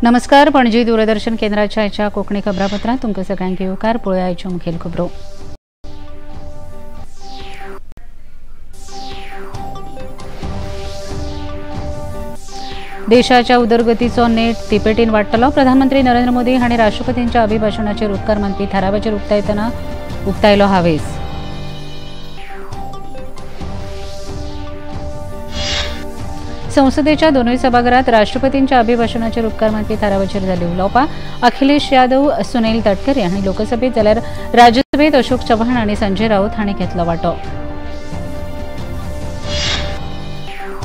नमस्कार. पणजी दूरदर्शन केंद्राच्या कोकणी खबरापत्रात तुमकां सगळ्यांक येवकार. पळोवया आयच्यो मुखेल खबरो. देशाच्या उदरगतीचो नेट तिपेटीन वाडटलो. प्रधानमंत्री नरेंद्र मोदी हांणी राष्ट्रपतींच्या अभिभाशणाचेर उपकार मानपी थारावाचेर उक्तायलो हावेस. संसदेच्या दोनूय सभागृहात राष्ट्रपतींच्या अभिभाशणाचेर उपकार मानपी थारावाचेर जाली उलोवपां. अखिलेश यादव, सुनील तटकरे हांणी लोकसभेत जाल्यार राज्यसभेत अशोक चव्हाण आनी संजय राऊत हांणी घेतलो वांटो.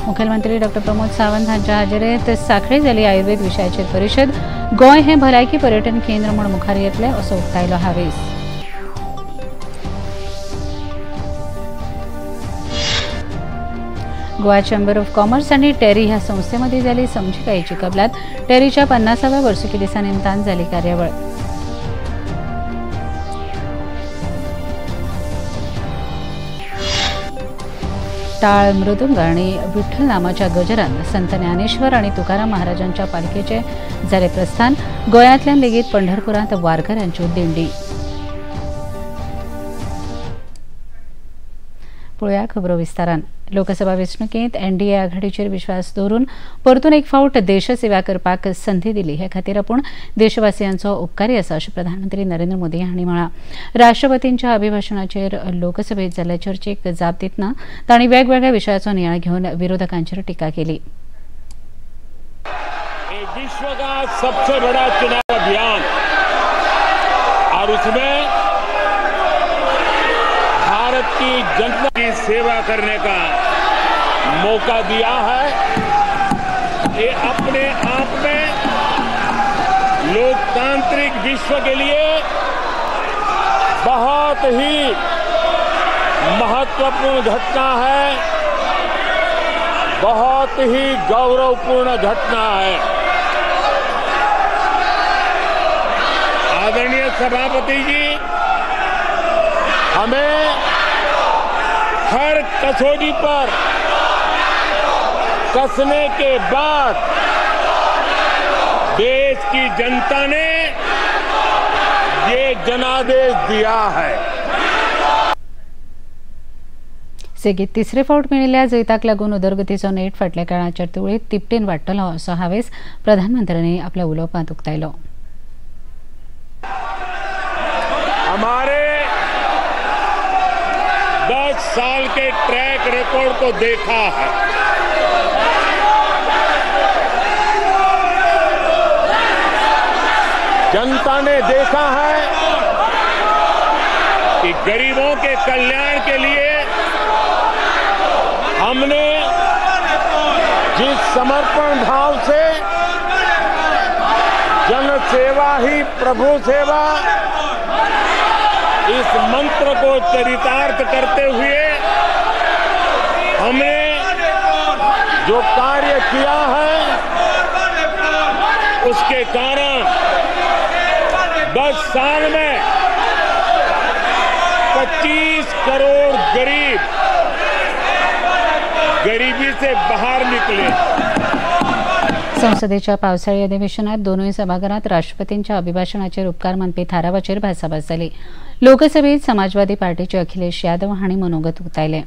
मुखेलमंत्री डॉ. प्रमोद सावंत हांच्या हाजेरीत सांखळी जाली आयुर्वेद विशयाचेर परिशद. गोंय हें भलायकी पर्यटन केंद्र म्हूण मुखार येतलें असो उक्तायलो हावेस. गोवा चेंबर ऑफ कॉमर्स आणि टेरी ह्या संस्थेमध्ये जाली समजिकायेची कबलात. टेरीच्या 50व्या वर्सुकी दिसा निमतान जाली कार्यावळ. टाळ, मृदुंग आणि विठ्ठल नामाच्या गजरान संत ज्ञानेश्वर आणि तुकाराम महाराजांच्या पालखेचे जाले प्रस्थान. गोंयांतल्यान लेगीत पंढरपुरांत वारकऱ्यांची दिंडी. पळोवया खबरो विस्तारान. लोकसभा वेंचणुकेंत एनडीए आघाडीचेर विश्वास दवरून परतून एक फावट देशसेवा करपाक संधी दिली हे खातीर आपूण देशवासियांचो उपकारी आसा अशें प्रधानमंत्री नरेंद्र मोदी हांणी म्हळां. राष्ट्रपतींच्या अभिभाशणाचेर लोकसभेत जाल्ले चर्चेक जाप दितना तांणी वेगवेगळ्या विशयाचो नियाळ घेवन विरोधकांचेर टिका केली. विश्व का सबसे बड़ा चुनाव अभियान और उसमें भारत की जनता की सेवा करने का मौका दिया है. ये अपने आप में लोकतांत्रिक विश्व के लिए बहुत ही महत्वपूर्ण घटना है, बहुत ही गौरवपूर्ण घटना है. आदरणीय सभापति जी, हमें हर कसौटी पर कसने के बाद देश की जनता ने ये जनादेश दिया है. सेगीत तिसरे फावट मेळिल्ल्या जैताक लागून उदरगतीचो नेट फाटल्या काळाच्या तुळेंत तिपटीन वाडटलो असो हावेस प्रधानमंत्र्यांनी आपल्या उलोवपांत उक्तायलो. हमारे 10 साल के ट्रैक रिकॉर्ड को देखा है. जनता ने देखा है कि गरीबों के कल्याण के लिए हमने जिस समर्पण भाव से जन सेवा ही प्रभु सेवा इस मंत्र को चरितार्थ करते हुए हमने जो कार्य किया है उसके कारण 10 साल में 25 करोड़ गरीब गरीबी से बाहर निकले. संसदेच्या पावसाळी अधिवेशनात दोनूय सभागृहात राष्ट्रपतींच्या अभिभाशणाचेर उपकार मानपी थारावाचेर भासाभास जाली. लोकसभेत समाजवादी पार्टीचे अखिलेश यादव हांणी मनोगत उक्तायले.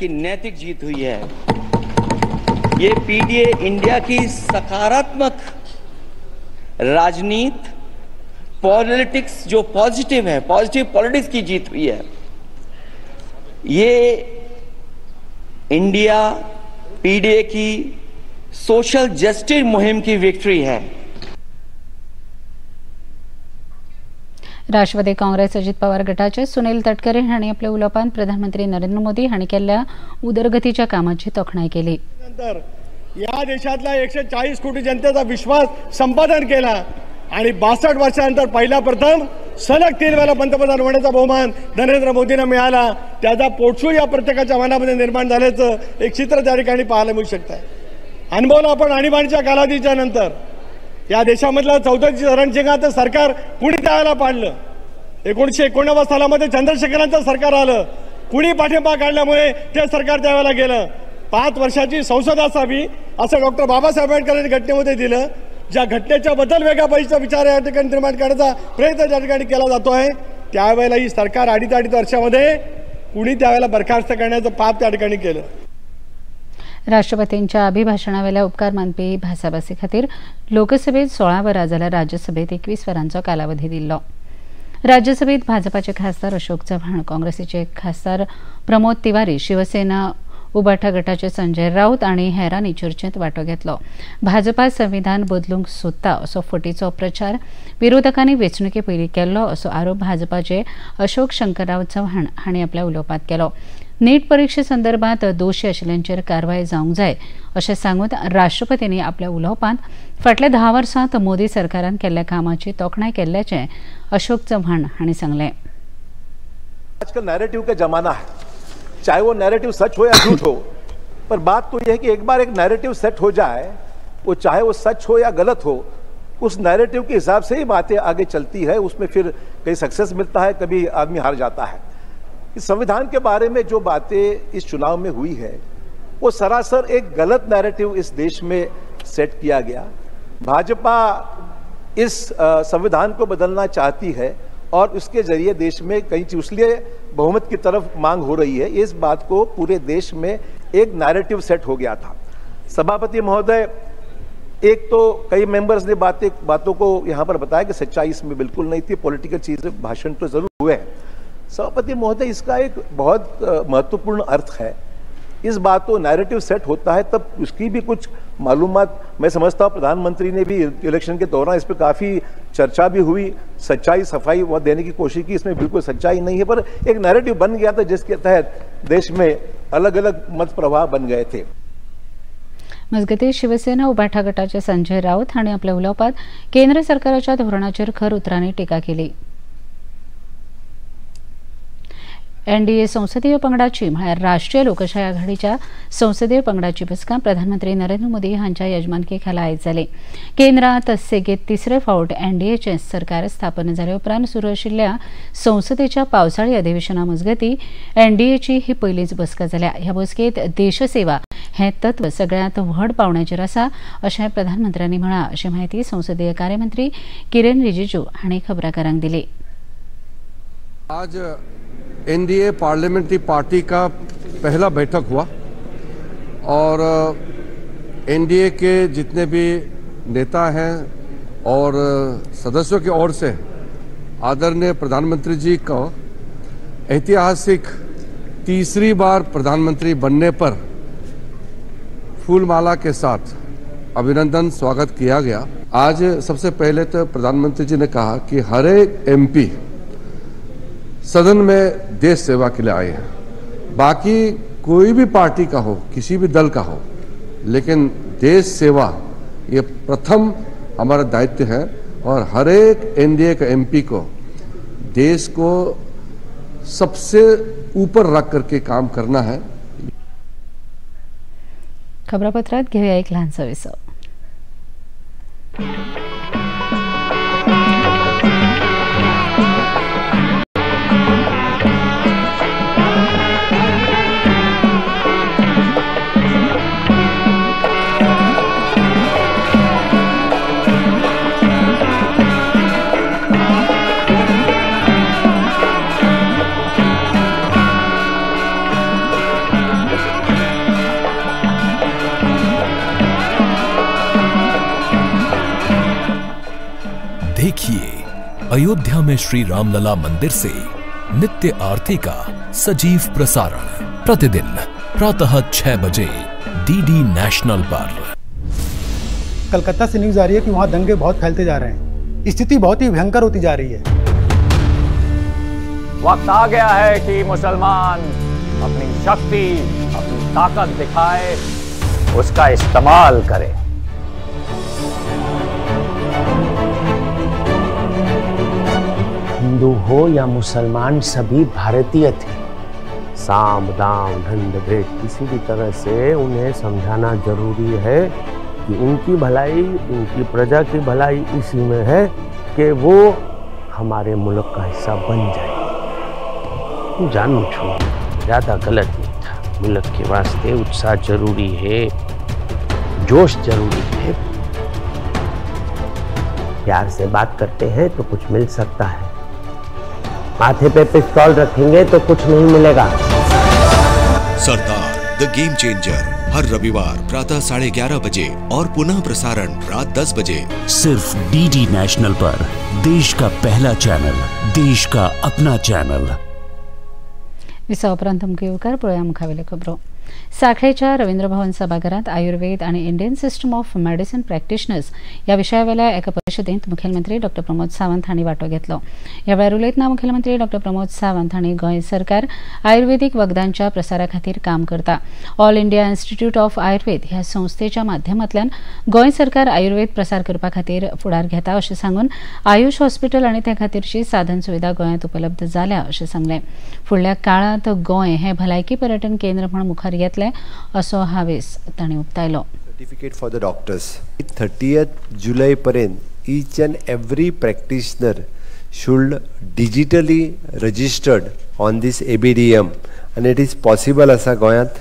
की नैतिक जीत हुई है. ये पीडीए इंडिया की सकारात्मक राजनीति पॉलिटिक्स जो पॉजिटिव है, पॉजिटिव पॉलिटिक्स की जीत हुई है. ये इंडिया पीडीए की सोशल जस्टिस मुहिम की विक्ट्री है. राष्ट्रवादी काँग्रेस अजित पवार गटाचे सुनील तटकरे हांणी आपल्या उलोवपांत प्रधानमंत्री नरेंद्र मोदी हांणी केल्ल्या उदरगतीच्या कामाची तोखणाय केली. नंतर या देशातल्या 140 कोटी जनतेचा विश्वास संपादन केला आणि 62 वर्षानंतर पहिला प्रथम सलग 3 वेळा पंतप्रधान होण्याचा बहुमान नरेंद्र मोदींना मिळाला. त्याचा पोटशू या प्रत्येकाच्या मनामध्ये निर्माण झाल्याचं एक चित्र त्या ठिकाणी पाहायला मिळू शकतं. अनुभवलं आपण आणीबाणीच्या कालावधीच्या नंतर या देशामधलं 34 रणशिंगाचं सरकार कुणी त्यावेळेला पाडलं? 1989 सालामध्ये चंद्रशेखरांचं सरकार आलं. कुणी पाठिंबा काढल्यामुळे ते सरकार त्यावेळेला गेलं. 5 वर्षाची संसद असावी असं डॉक्टर बाबासाहेब आंबेडकरांनी घटनेमध्ये दिलं. ज्या घटनेच्या बद्दल वेगळ्या पाहिजेचा विचार या ठिकाणी निर्माण करण्याचा प्रयत्न त्या ठिकाणी केला जातो आहे. त्यावेळेला ही सरकार अडीच वर्षामध्ये कुणी त्यावेळेला बरखास्त करण्याचं पाप त्या ठिकाणी केलं. राष्ट्रपतींच्या अभिभाषणावेळेला उपकार मानपी भासाभासी खातीर लोकसभेत 16 वरां जाल्यार राज्यसभेत 21 वरांचो कालावधी दिल्लो. राज्यसभेत भाजपाचे खासदार अशोक चव्हाण, काँग्रेसीचे खासदार प्रमोद तिवारी, शिवसेना उबाठा गटाचे संजय राऊत आनी हेरांनी चर्चेत वांटो घेतलो. भाजपा संविधान बदलूंक सोदता असो फटीचो प्रचार विरोधकांनी वेंचणुके पयलीं केल्लो असो आरोप भाजपाचे अशोक शंकरराव चव्हाण हांणी आपल्या उलोवपांत केलो. नीट परीक्षे संदर्भात दोशी आशिल्ल्यांचेर कारवाय जावंक जाय अशें सांगून राष्ट्रपतींनी आपल्या उलोवपांत फाटल्या 10 वर्सांत मोदी सरकारान केल्ल्या कामाची तोखणाय केल्ल्याचें अशोक चव्हाण हांणी सांगलें. आजकल नैरेटिव का जमाना है, चाहे वो नैरेटिव सच हो या झूठ हो, पर बात तो यह है कि एक बार एक नैरेटिव सेट हो जाए, वो चाहे वो सच हो या गलत हो, उस नैरेटिव के हिसाब से ही बातें आगे चलती है. उसमें फिर कहीं सक्सेस मिलता है, कभी आदमी हार जाता है. इस संविधान के बारे में जो बातें इस चुनाव में हुई है वो सरासर एक गलत नैरेटिव इस देश में सेट किया गया. भाजपा इस संविधान को बदलना चाहती है और उसके जरिए देश में कई चीज, इसलिए बहुमत की तरफ मांग हो रही है. इस बात को पूरे देश में एक नैरेटिव सेट हो गया था. सभापति महोदय, एक तो कई मेंबर्स ने बातों को यहाँ पर बताया कि सच्चाई इसमें बिल्कुल नहीं थी, पॉलिटिकल चीजें भाषण तो जरूर हुए हैं. सभापति महोदय, इसका एक बहुत महत्वपूर्ण अर्थ है. इस बात को नैरेटिव सेट होता है तब उसकी भी कुछ मालूमात, मैं समझता हूँ प्रधानमंत्री ने भी इलेक्शन के दौरान इस पर काफ़ी चर्चा भी हुई, सच्चाई सफाई वो देने की कोशिश की. इसमें बिल्कुल सच्चाई नहीं है, पर एक नैरेटिव बन गया था जिसके तहत देश में अलग अलग मत प्रवाह बन गए थे. मजगती शिवसेना उबाठा गटाचे संजय राऊत हांणी आपल्या उलोवपांत केंद्र सरकाराच्या धोरणाचेर खर उतरांनी टिका केली. एनडीए संसदीय पंगडाची म्हळ्यार राष्ट्रीय लोकशाही आघाडीच्या संसदीय पंगडाची बसका प्रधानमंत्री नरेंद्र मोदी हांच्या येजमानके खाला आयज जाली. केंद्रांत सेगीत 3रे फावट एनडीएचें सरकार स्थापन जाले उपरांत सुरू आशिल्ल्या संसदेच्या पावसाळी अधिवेशना मजगती एनडीएची ही पयलीच बसका जाल्या. ह्या बसकेत देशसेवा हें तत्व सगळ्यांत व्हड पावण्याचेर आसा अशें प्रधानमंत्र्यांनी म्हळां अशी माहिती संसदीय कार्यमंत्री किरेन रिजिजू हांणी खबराकारांक दिली. आज एनडीए पार्लियामेंट्री पार्टी का पहला बैठक हुआ और एनडीए के जितने भी नेता हैं और सदस्यों की ओर से आदरणीय प्रधानमंत्री जी को ऐतिहासिक 3री बार प्रधानमंत्री बनने पर फूलमाला के साथ अभिनंदन स्वागत किया गया. आज सबसे पहले तो प्रधानमंत्री जी ने कहा कि हर एक एमपी सदन में देश सेवा के लिए आए हैं. बाकी कोई भी पार्टी का हो, किसी भी दल का हो, लेकिन देश सेवा ये प्रथम हमारा दायित्व है और हर एक एनडीए का एमपी को देश को सबसे ऊपर रख करके काम करना है. खबरापत्रात घेऊया एक लहानसा विसव. देखिए अयोध्या में श्री रामलला मंदिर से नित्य आरती का सजीव प्रसारण प्रतिदिन प्रातः 6 बजे डीडी नेशनल पर. कलकत्ता से न्यूज आ रही है कि वहां दंगे बहुत फैलते जा रहे हैं. स्थिति बहुत ही भयंकर होती जा रही है. वक्त आ गया है कि मुसलमान अपनी शक्ति, अपनी ताकत दिखाए, उसका इस्तेमाल करे. हिंदू हो या मुसलमान सभी भारतीय थे. साम दाम दंड भेद किसी भी तरह से उन्हें समझाना जरूरी है कि उनकी भलाई, उनकी प्रजा की भलाई इसी में है कि वो हमारे मुल्क का हिस्सा बन जाए। जानबूझ ज़्यादा गलत नहीं था। मुल्क के वास्ते उत्साह जरूरी है, जोश जरूरी है। प्यार से बात करते हैं तो कुछ मिल सकता है, माथे पे पिस्तौल रखेंगे तो कुछ नहीं मिलेगा। सरदार द गेम चेंजर हर रविवार प्रातः 11:30 बजे और पुनः प्रसारण रात 10 बजे सिर्फ डीडी नेशनल पर। देश का पहला चॅनल, देश का अपना चॅनल। विसावपरांत मुखेलकार पळया मुखावेले खबरो। साखळेच्या रवींद्र भवन सभागृहात आयुर्वेद आणि Indian system of medicine practitioners या विशयावेल्या एका परिशदेंत मुखेलमंत्री डॉ प्रमोद सावंत हांणी वांटो घेतलो। ह्या वेळार उलयतना मुखेलमंत्री डॉ प्रमोद सावंत हांणी गोंय सरकार आयुर्वेदीक वखदांच्या प्रसारा खातीर काम करता। All India institute of Ayurveda ह्या संस्थेच्या माध्यमांतल्यान गोंय सरकार आयुर्वेद प्रसार करपा खातीर फुडार घेता अशें सांगून आयुष हॉस्पिटल आनी ते खातीरची साधन सुविधा गोंयांत उपलब्ध जाल्या अशें सांगलें। फुडल्या काळांत गोंय हे भलायकी पर्यटन केंद्र म्हूण मुखार येतले असो हावेस तांणी उक्तायलो। Certificate for the doctors 30th जुलै पर्यंत each and every practitioner should digitally registered on this ABDM आणि इट इज पॉसिबल असा गोंयांत।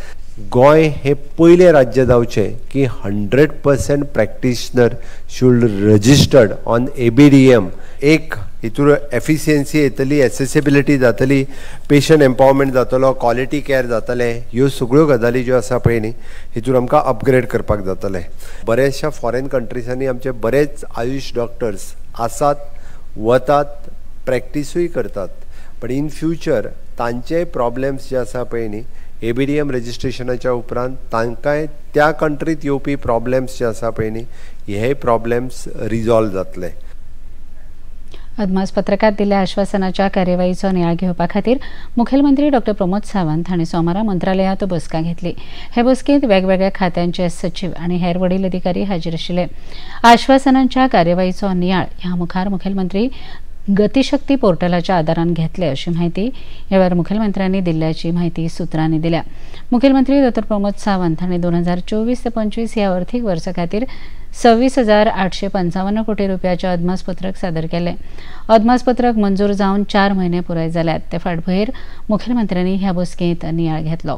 गोंय हे पयले राज्य जावचें की 100% practitioner should registered on ABDM। एक हितूर एफिशियन्सी येतली, एसेसिबिलिटी जातली, पेशंट एम्पावरमेंट जातलो, क्वालिटी केअर जातले। ह्यो सगळ्यो गजाली ज्यो आसा पळय न्ही हितूर आमकां अपग्रेड करपाक जातले। बऱ्याचशा फॉरेन कंट्रीजांनी आमचे बरेच आयुष डॉक्टर्स आसात, वतात, प्रॅक्टिसूय करतात। पण इन फ्युचर तांचे प्रॉब्लेम्स जे आसा पळय न्ही ABDM रजिस्ट्रेशनाच्या उपरांत तांकांय त्या कंट्रीत येवपी प्रॉब्लेम्स जे आसा पळय न्ही हे प्रॉब्लेम्स रिजॉल्व जातले। अदमासपत्रकात दिल्ल्या आश्वासनाच्या कार्यवाहीचो नियाळ घेवपा खातीर मुखेलमंत्री डॉ प्रमोद सावंत हांणी सोमारा मंत्रालयांत बसका घेतली। हे बसकेंत वेगवेगळ्या खात्यांचे सचिव आनी हेर वडील अधिकारी हाजीर आशिल्ले। आश्वासनांच्या कार्यवाहीचो नियाळ ह्या मुखार मुखेलमंत्री गतिशक्ती पोर्टलाच्या आदारान घेतले अशी माहिती ह्या वेळार मुखेलमंत्र्यांनी दिल्ल्याची माहिती सुत्रांनी दिल्या। मुखेलमंत्री डॉ प्रमोद सावंत हांणी 2024 ते 25 ह्या अर्थीक वर्सा खातीर 26,855 कोटी रुपयाचे अदमासपत्रक सादर केले। अदमासपत्रक मंजूर जावन 4 म्हयने पुराय जाल्यात। ते फाटभुंयेर मुखेलमंत्र्यांनी ह्या बसकेंत नियाळ घेतलो।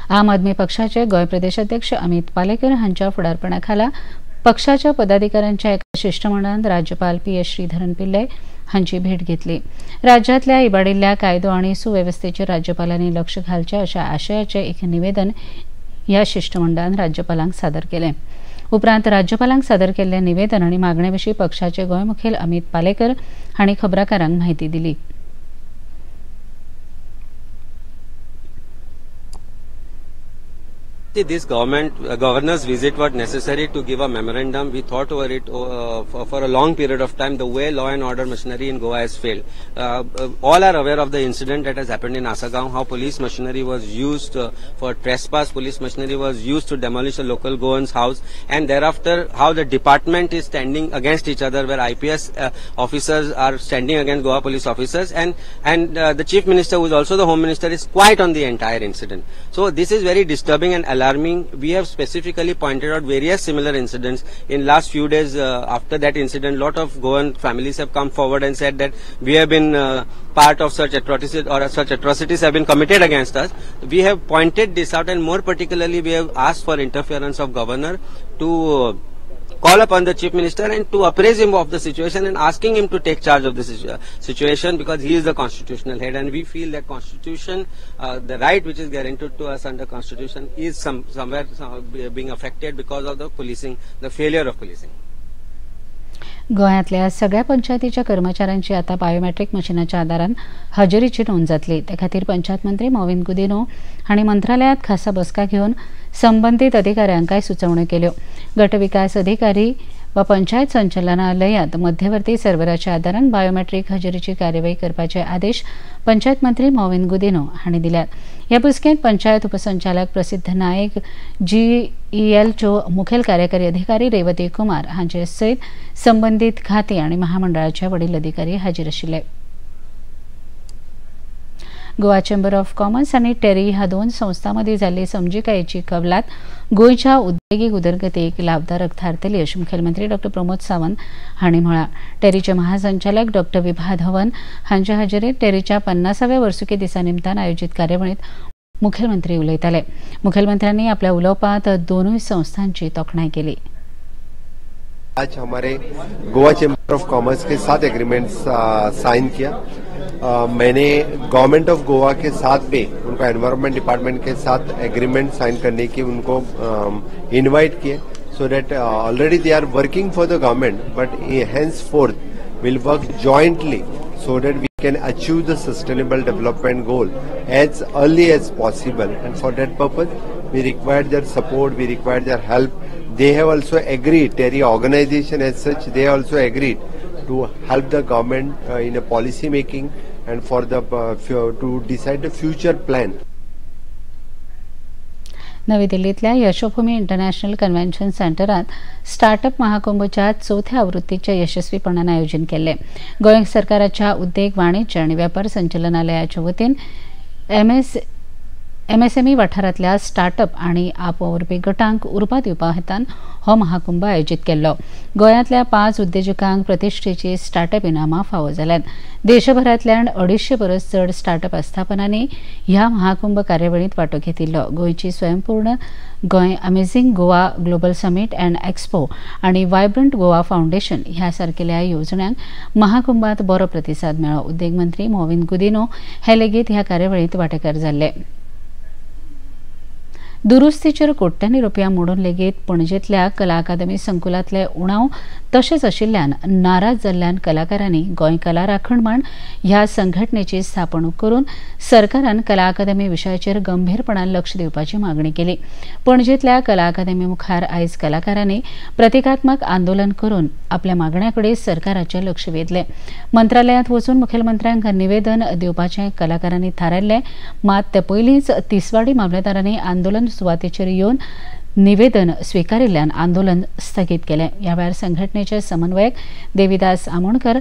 आम आदमी पक्षाचे गोंय प्रदेश अध्यक्ष अमित पालेकर हांच्या फुडारपणाखाला पक्षाच्या पदाधिकाऱ्यांच्या एका शिष्टमंडळान राज्यपाल PS श्रीधरन पिल्लय हांची भेट घेतली। राज्यांतल्या इबाडिल्ल्या कायदो आनी सुवेवस्थेचेर राज्यपालांनी लक्ष घालचें अशा आशयाचें एक निवेदन ह्या शिष्टमंडळान राज्यपालांक सादर केलें। उपरांत राज्यपालांक सादर केल्लें निवेदन आनी मागणे विशीं पक्षाचे गोंय मुखेल अमित पालेकर हांणी खबराकारांक म्हायती दिली। This governor's visit was necessary to give a memorandum. We thought over it for a long period of time, the way law and order machinery in Goa has failed. All are aware of the incident that has happened in Asagaon, how police machinery was used for trespass, police machinery was used to demolish a local Goan's house, and thereafter how the department is standing against each other, where IPS officers are standing against Goa police officers, and the chief minister, who is also the home minister, is quiet on the entire incident. So this is very disturbing and alarming. We have specifically pointed out various similar incidents in last few days. After that incident, lot of Goan families have come forward and said that we have been part of such atrocities, or such atrocities have been committed against us. We have pointed this out, and more particularly we have asked for interference of governor to call upon the chief minister and to appraise him of the situation and asking him to take charge of this situation, because he is the constitutional head, and we feel that constitution, the right which is guaranteed to us under constitution, is somewhere being affected because of the policing, the failure of policing. गोंयांतल्या सगळ्या पंचायतीच्या कर्मचाऱ्यांची आता biometric मशिनाच्या आदारान हजेरीची नोंद जातली। ते खातीर पंचायत मंत्री मोविन गुदिनो हांणी मंत्रालयांत खासा बसका घेवन संबंधीत अधिकाऱ्यांकाय सुचोवण्यो केल्यो। गटविकास अधिकारी वा पंचायत संचालनालयांत मध्यवर्ती सर्व्हराच्या आदारान बायोमेट्रिक हजेरीची कार्यवाही करपाचे आदेश पंचायत मंत्री मोविन गुदिनो हांणी दिल्यात। ह्या बसकेंत पंचायत उपसंचालक प्रसिद्ध नायक, GELच्यो मुखेल कार्यकारी अधिकारी रेवती कुमार हांचे सयत संबंधीत खाती आनी महामंडळाचे वडील अधिकारी हाजीर आशिल्ले। गोवा चेंबर ऑफ कॉमर्स आणि टेरी ह्या दोन संस्थांमदी जाल्ली समजिकायेची कबलात गोयच्या उद्देगीक उदरगतीक लाभदायक थारतली अशें मुखेलमंत्री डॉ प्रमोद सावंत हांणी म्हळां. टेरीचे महासंचालक डॉ विभा धवन हांचे हाजेरीत टेरीच्या 50व्या वर्सुकी दिसा निमतान आयोजीत कार्यावळीत मुखेलमंत्री उलयताले. मुखेलमंत्र्यांनी आपल्या उलोवपांत दोनूय संस्थांची तोखणाय केली. आज हमारे गोवा चैम्बर ऑफ कॉमर्स के साथ एग्रीमेंट साइन किया. मैंने गवर्नमेंट ऑफ गोवा के साथ भी उनको एनवायरनमेंट डिपार्टमेंट के साथ एग्रीमेंट साइन करने की उनको इनवाइट किए, so that already they are working for the government but henceforth will work jointly so that we can achieve the sustainable development goal as early as possible, and for that purpose we require their support, we require their help. They have also agreed, Terry organization as such, they also agreed to help the government in a policy making and for the to decide the future plan. नवी दिल्लीतल्या Yashobhumi international convention सेंटरात startup महाकुंभच्या 4थ्या आवृत्तीचे यशस्वीपणान आयोजन केले. गोंय सरकाराच्या उद्देग वाणिज्य आणि वेपार संचालनालयाच्या वतीन एमएसएमई वाठारांतल्या स्टार्टअप आनी आपवावरपी गटांक उर्बा दिवपा हेतान हो महाकुंभ आयोजीत केल्लो. गोंयांतल्या 5 उद्देजकांक प्रतिश्ठेची स्टार्टअप इनामां फावो जाल्यात. देशभरांतल्यान 250 परस चड स्टार्टअप आस्थापनांनी ह्या महाकुंभ कार्यावळींत वांटो घेतिल्लो. गोंयची स्वयंपूर्ण Goa amazing Goa global summit and expo आनी वायब्रंट गोवा फाउंडेशन ह्या सारकेल्या येवजण्यांक महाकुंभांत बरो प्रतिसाद मेळ्ळो. उद्देग मंत्री मोविन गुदिनो हे लेगीत ह्या कार्यावळींत वांटेकार जाल्ले. दुरुस्तीचेर कोट्यांनी रुपया मोडून लेगीत पणजेंतल्या कला अकादमी संकुलांतले उणाव तशेंच आशिल्ल्यान नाराज जाल्ल्यान कलाकारांनी गोंय कला राखण मंच ह्या संघटनेची स्थापणूक करून सरकारान कला अकादमी विशयाचेर गंभीरपणान लक्ष दिवपाची मागणी केली. पणजेंतल्या कला अकादमी मुखार आयज कलाकारांनी प्रतिकात्मक आंदोलन करून आपल्या मागण्याकडे सरकाराचें लक्ष वेधलें. मंत्रालयांत वचून मुखेलमंत्र्यांक निवेदन दिवपाचें कलाकारांनी थारायल्लें, मात ते पयलींच तिसवाडी मामलेदारांनी आंदोलन सुवातेचेर येवन निवेदन स्वीकारिल्ल्यान आंदोलन स्थगीत केलें. ह्या वेळार संघटनेचे समन्वयक देविदास आमोणकर,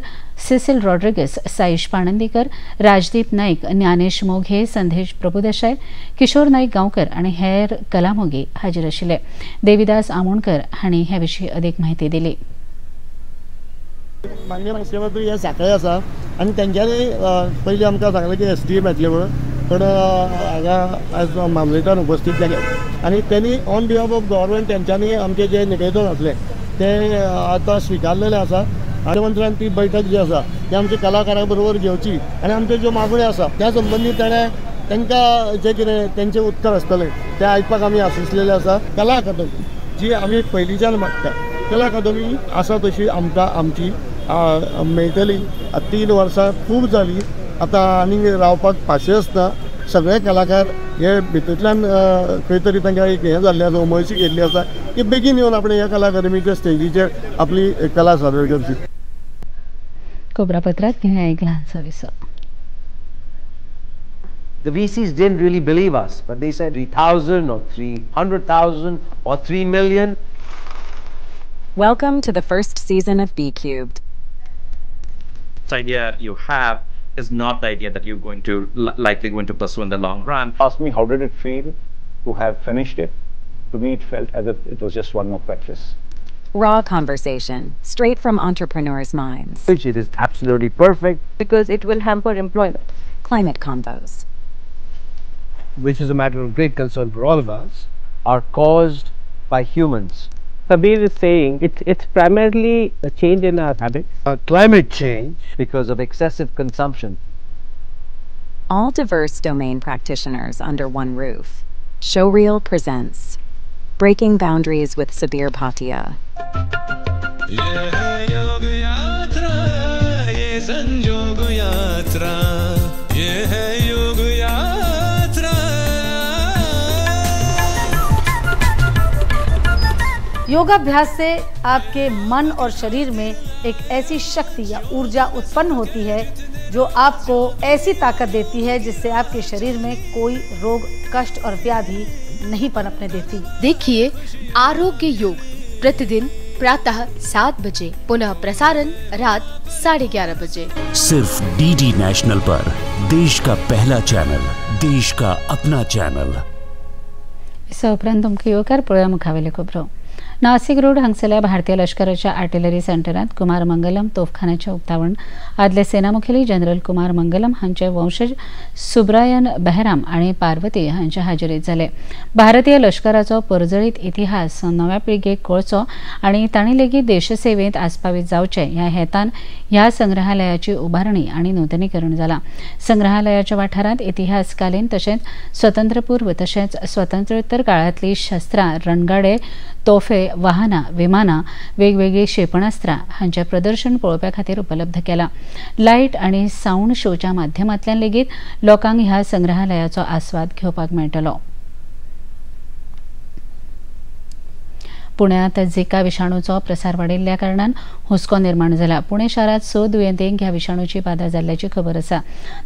सिसिल रॉड्रिगस, साईश पाणंदीकर, राजदीप नाईक, ज्ञानेश मोघे, संदेश प्रभुदेसाय, किशोर नाईक गांवकर आनी हेर कलामोगी हाजीर आशिल्ले. देविदास आमोणकर हांणी ह्या विशीं अदीक म्हायती दिली. माननीय मुख्यमंत्री हे सांखळे आसा आनी तेंच्यांनी पयलीं आमकां सांगलें की SDM येतले म्हणून, पण हांगा आज मामलेदार उपस्थित जाले आनी त्यांनी ऑन बिहाफ ऑफ गव्हर्नमेंट तेंच्यांनी आमचे जे निवेदन आसले ते आतां स्विकारलेले आसा. मुख्यमंत्र्यान ती बैठक जी आसा ती आमच्या कलाकारां बरोबर घेवची आनी आमच्यो ज्यो मागण्यो आसा त्या संबंधी ताणें तांकां जे कितें तेंचें उत्तर आसतलें तें आयकपाक आमी आशिल्ले आसा. कला अकादमी जी आमी पयलींच्यान मागता, कला अकादमी आसा तशी आमकां आमची मेळटली. 3 वर्सां खूब जाली, आतां आनी रावपाक पाशे आसता. सगळे कलाकार हे भितूंतल्यान खंय तरी तांकां एक हें जाल्लें आसा, उमळशीक येयल्ली आसा की बेगीन येवन आपण ह्या कला अकादमीच्या स्टेजीचेर आपली कला सादर करची. खबरापत्रांत घेऊया एक ल्हानसो Wiseau. The VCs didn't really believe us, but they said 3,000 or 300,000 or 3 million. Welcome to the first season of B Cubed. This idea you have is not the idea that you're going to likely going to pursue in the long run. Ask me how did it feel to have finished it. To me it felt as if it was just one more practice. Raw conversation, straight from entrepreneurs' minds. Which it is absolutely perfect because it will hamper employment. Climate convos, which is a matter of great concern for all of us, are caused by humans. Kabir is saying it's primarily a change in our habits, climate change because of excessive consumption. All diverse domain practitioners under one roof. Showreel presents Breaking Boundaries with Sabir Bhatia. योगाभ्यास से आपके मन और शरीर में एक ऐसी शक्ति या ऊर्जा उत्पन्न होती है जो आपको ऐसी ताकत देती है जिससे आपके शरीर में कोई रोग, कष्ट और व्याधि नहीं पनपने देती। देखिए आरोग्य योग प्रतिदिन प्रातः 7 बजे, पुनः प्रसारण रात 11:30 बजे। सिर्फ डीडी नेशनल पर, देश का पहला चॅनल, देश का अपना चॅनल। उपरांत तुमकां येवकार पळोवया मुखावेले खबरो। नाशिक रोड हांगसरल्या भारतीय लष्कराच्या आर्टिलरी सेंटरात कुमार मंगलम तोफखान्याचे उक्तावण आदले सेना मुखेली जनरल कुमार मंगलम हांचे वंशज सुब्रायन बेहराम आणि पार्वती हांच्या हाजेरीत जाले। भारतीय लष्कराचो परजळीत इतिहास नव्या पिळगेक कळचो आणि तांणी लेगीत देशसेवेत आस्पावीत जावचे ह्या हेतान ह्या संग्रहालयाची उभारणी आणि नूतनीकरण जाला। संग्रहालयाच्या वाठारांत इतिहासकालीन तशेंच स्वतंत्रपूर्व तशेंच स्वतंत्रोत्तर काळांतली शस्त्रां, रणगाडे, तोफे, वाहनां, विमानां, वेगवेगळी क्षेपणास्त्रां हांचे प्रदर्शन पळोवपा खातीर उपलब्ध केला। लायट आणि साउंड शोच्या माध्यमांतल्यान लेगीत लोकांक ह्या संग्रहालयाचो आस्वाद घेवपाक मेळटलो। पुण्यात झिका विषाणूचो प्रसार वाडिल्ल्या कारणान हुस्को निर्माण जाला। पुणे शारात 6 दुयेंतींक ह्या विषाणूची बाधा जाल्ल्याची खबर आसा।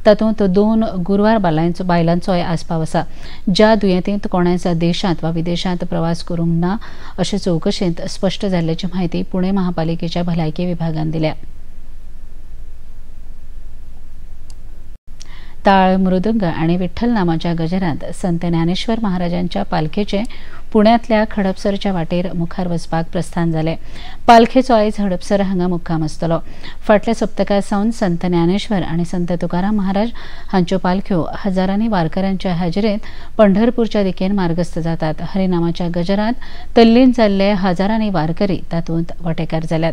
तातूंत 2 गुरवार बायलांचोय आस्पाव आसा। ज्या दुयेंतींत कोणेच देशांत वा विदेशांत प्रवास करूंक ना अशे चौकशेंत स्पश्ट जाल्ल्याची म्हायती पुणे महापालिकेच्या भलायकी विभागान दिल्या। ताळ, मृदुंग आणि विठ्ठल नामाच्या गजरांत संत ज्ञानेश्वर महाराजांच्या पालखेचे पुण्यातल्या हडपसरच्या वाटेर मुखार वचपाक प्रस्थान जाले। पालखेचो आयज हडपसर हांगा मुक्काम आसतलो। फाटल्या सप्तका सावन संत ज्ञानेश्वर आणि संत तुकाराम महाराज हांच्यो पालख्यो हजारांनी वारकऱ्यांच्या हाजेरीत पंढरपूरच्या दिकेन मार्गस्थ जातात। हरिनामाच्या गजरांत तल्लीन जाल्ले हजारांनी वारकरी तातूंत वांटेकार जाल्यात।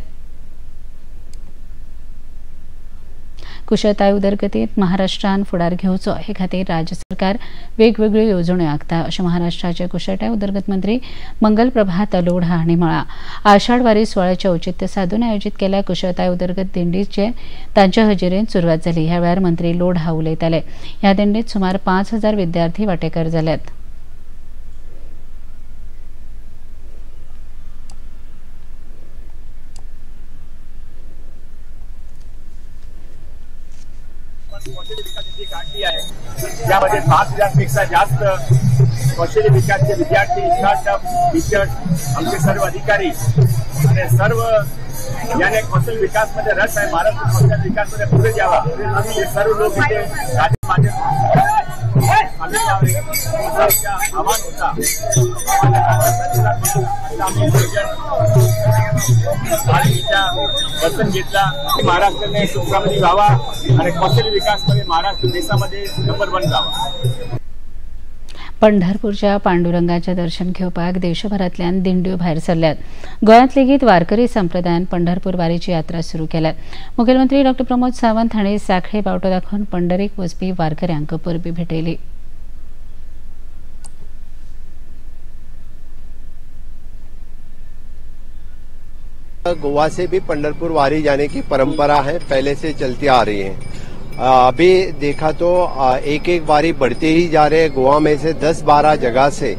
कुशळताय उदरगतीत महाराष्ट्रान फुडार घेवचो हे खातीर राज्य सरकार वेगवेगळ्यो येवजण्यो आंखता अशें महाराष्ट्राचे कुशळताय उदरगत मंत्री मंगल प्रभात लोढा हांणी म्हळां। आषाढ वारी सुवाळ्याचें औचित्य साधून आयोजीत केल्ल्या कुशळताय उदरगत दिंडीचे तांच्या हजेरेंत सुरवात जाली। ह्या वेळार मंत्री लोढा उलयताले। ह्या दिंडीत सुमार 5000 विद्यार्थी वांटेकार जाल्यात। यामध्ये 5000 पेक्षा जास्त कौशल्य विकासचे विद्यार्थी, स्टार्टअप, टीचर्स, आमचे सर्व अधिकारी आणि सर्व याने कौशल्य विकास मध्ये रस आहे। महाराष्ट्र कौशल्य विकास मध्ये पुढे जावा हे सर्व लोक इथे आव्हान होता। वचन घेतला की महाराष्ट्राने सुखामध्ये व्हावा आणि कौशल्य विकास मध्ये महाराष्ट्र देशामध्ये नंबर 1 जावा। पंढरपूरच्या पांडुरंगाचे दर्शन घेवपाक देशभरांतल्यान दिंड्यो भायर सरल्यात। गोंयांत लेगीत वारकरी संप्रदायान पंढरपूर वारीची यात्रा सुरू केल्यात। मुखेलमंत्री डॉ. प्रमोद सावंत हांणी सांखळे बावटो दाखोवन पंढरीक वचपी वारकऱ्यांक परबी भेटयली। गोवा से भी पंढरपुर वारी जाने की परंपरा है, पहले से चलती आ रही है। अभी देखा तो एक एक वारी बढ़ते ही जा रहे हैं। गोवा में से 10-12 जगह से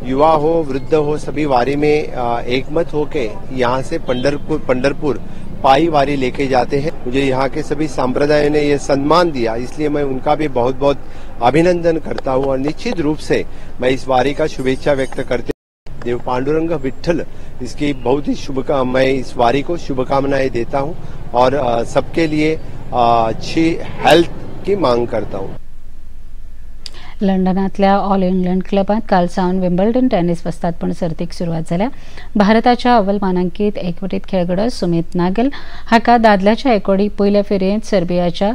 युवा हो, वृद्ध हो, सभी वारी में एकमत होके यहाँ से पंढरपुर पाई वारी लेके जाते हैं। मुझे यहाँ के सभी संप्रदायों ने ये सम्मान दिया, इसलिए मैं उनका भी बहुत बहुत अभिनंदन करता हूँ और निश्चित रूप से मैं इस वारी का शुभेच्छा व्यक्त करते देव पांडुरंग विठ्ठल इसकी बहुत ही मैं इस वारी को शुभकामनाएं देता हूं और सबके लिए अच्छी हेल्थ की मांग करता हूं। लंडनातल्या ऑल इंग्लंड क्लबात काल सावन विम्बल्डन टेनिस वस्तादपण सर्तीक सुरवात जाल्या। भारताच्या अव्वल मानांकीत एकवटीत खेळगडो सुमित नागल हाका दादल्याच्या एकोडी पयल्या फेरयेंत सर्बियाच्या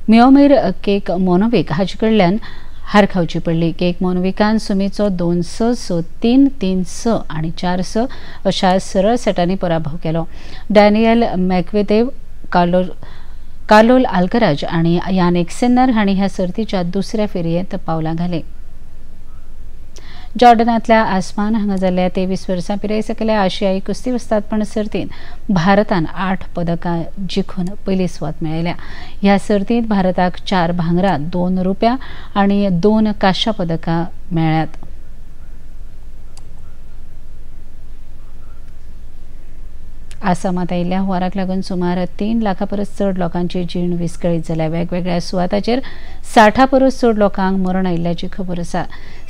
मिओमिर केकमोनोविक हाचे कडल्यान हार खावची पडली। केकमोनोविकान सुमीचो 2-6, 6-3, 3-6 आणि 4-6 अशा सरळ सेटांनी पराभव केलो। डॅनियल मॅकवेदेव, कार्लोल आल्कराज आणि यानिक सिन्नर हांणी ह्या सर्तीच्या दुसऱ्या फेरयेंत पावलां घाली। जॉर्डनातल्या आसमान हांगा जाल्ल्या 23 वर्सां पिराये सकयल्या आशियाई कुस्ती वस्तादपण सर्तींत भारतान 8 पदकां जिखून पयली सुवात मेळयल्या। ह्या सर्तींत भारताक 4 भांगरा, 2 रुप्या आणि 2 कांस्य पदकां मेळ्ळ्यात। आसामात आयिल्ल्या हुंवाराक लागून सुमार 3 लाखा परस चड लोकांची जीण विस्कळीत जाल्या। वेगवेगळ्या सुवातांचेर 60 परस चड लोकांक मरण आयिल्ल्याची खबर आसा।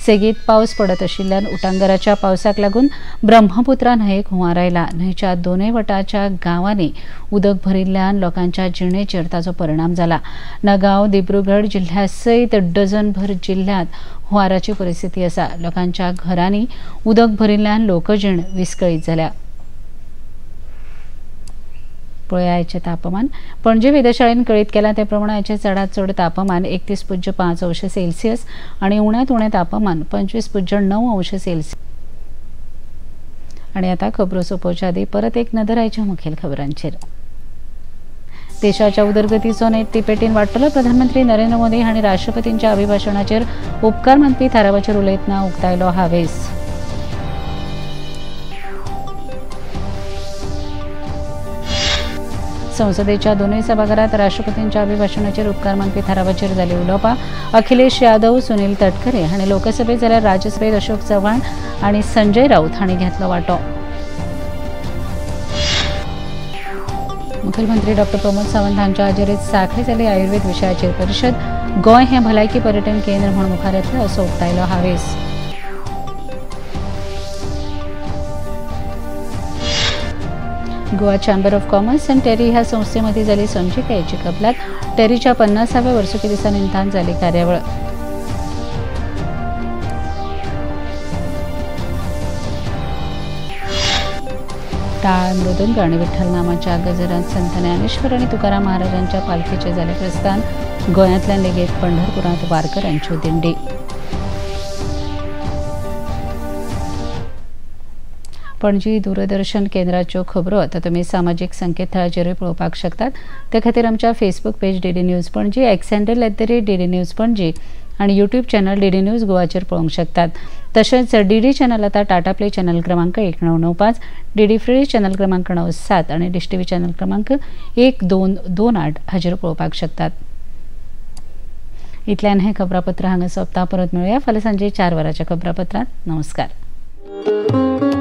सेगीत पावस पडत आशिल्ल्यान उटंगराच्या पावसाक लागून ब्रह्मपुत्रा न्हंयेक हुंवार आयला। न्हंयच्या दोनूय वटाच्या गांवांनी उदक भरिल्ल्यान लोकांच्या जिणेचेर ताचो परिणाम जाला। नगांव, दिब्रुगड जिल्ह्या सयत डझनभर जिल्ह्यांत हुंवाराची परिस्थिती आसा। लोकांच्या घरांनी उदक भरिल्ल्यान लोकजीण विस्कळीत जाल्या। पळया आयचे तापमान। पणजी वेधशाळेन कळीत केला ते प्रमाण आयचे चडांत चड तापमान 31.5 अंश सेल्सियस आणि उण्यांत उणें तापमान 25.9 अंश सेल्सियस। आणि आता खबरो सोंपोवचे आदी परत एक नदर आयच्या मुखेल खबरांचेर। देशाच्या उदरगतीचो नेट तिपेटीन वाडटलो। प्रधानमंत्री नरेंद्र मोदी हांणी राष्ट्रपतींच्या अभिभाशणाचेर उपकार मानपी थारावाचेर उलयतना उक्तायलो हावेस। संसदेच्या दोनूय सभाघरात राष्ट्रपतींच्या अभिभाशणाचेर उपकार मानपी थारावाचेर जाली उलोवपां। अखिलेश यादव, सुनील तटकरे हांणी लोकसभेत जाल्यार राज्यसभेत अशोक चव्हाण आनी संजय राऊत हांणी घेतलो वांटो। मुखेलमंत्री डॉ. प्रमोद सावंत हांच्या हाजेरीत सांखळी जाल्ली आयुर्वेद विशयाचेर परिशद। गोंय हें भलायकी पर्यटन केंद्र म्हूण मुखार येतलें असो उक्तायलो हावेस। गोवा चॅम्बर ऑफ कॉमर्स अँड टेरी ह्या संस्थेमध्ये जाली संचिकायेची कबलात। टेरीच्या 50व्या वर्सुकी दिसा निमतान जाली कार्यावळ। टाळ, मृदंग आणि विठ्ठल नामाच्या गजरात संत ज्ञानेश्वर आणि तुकाराम महाराजांच्या पालखीचे जाले प्रस्थान। गोंयांतल्यान लेगीत पंढरपुरांत वारकऱ्यांची दिंडी। पणजी दूरदर्शन केंद्राच्यो खबरो आता तुमी सामाजीक संकेतथळाचेरूय पळोवपाक शकतात। ते खातीर आमच्या Facebook page DD news Panaji, x handle @DD news Panaji आणि यूट्यूब चॅनल डीडी न्यूज गोवाचेर पळोवंक शकतात। तशेंच डीडी चॅनल आता टाटा प्ले चॅनल क्रमांक 1995, डीडी फ्री चॅनल क्रमांक 97 आणि डिश टीव्ही चॅनल क्रमांक 1228 हाचेर पळोवपाक शकतात। इतल्यान हें खबरापत्र हांगा सोंपता। परत मेळुया फाल्यां सांजे 4 वरांच्या खबरापत्रांत। नमस्कार।